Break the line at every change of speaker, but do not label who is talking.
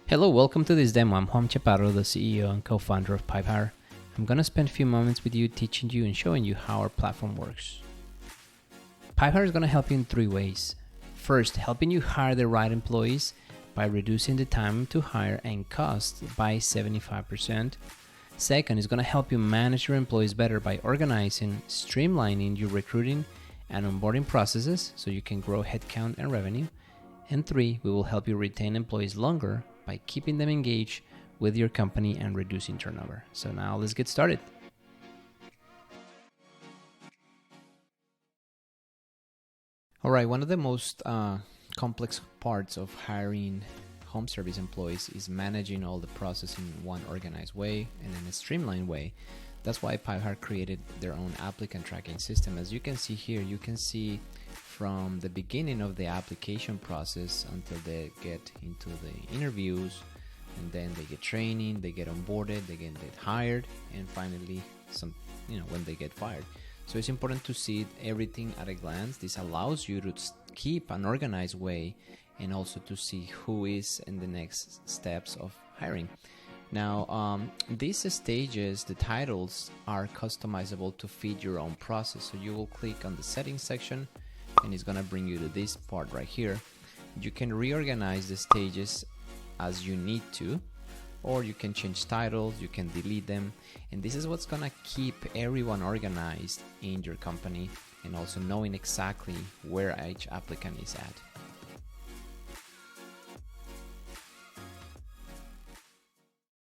Hello, welcome to this demo. I'm Juan Chaparro, the CEO and co-founder of Pipehire. I'm going to spend a few moments with you teaching you and showing you how our platform works. Pipehire is going to help you in three ways. First, helping you hire the right employees by reducing the time to hire and cost by 75%. Second, it's going to help you manage your employees better by organizing, streamlining your recruiting and onboarding processes so you can grow headcount and revenue. And three, we will help you retain employees longer by keeping them engaged with your company and reducing turnover. So now let's get started. All right, one of the most complex parts of hiring home service employees is managing all the process in one organized way and in a streamlined way. That's why Pipehire created their own applicant tracking system. As you can see here, you can see from the beginning of the application process until they get into the interviews, and then they get training, they get onboarded, they get hired, and finally when they get fired. So it's important to see everything at a glance. This allows you to keep an organized way and also to see who is in the next steps of hiring. Now, these stages, the titles are customizable to fit your own process. So you will click on the settings section and it's gonna bring you to this part right here. You can reorganize the stages as you need to, or you can change titles, you can delete them, and this is what's gonna keep everyone organized in your company and also knowing exactly where each applicant is at.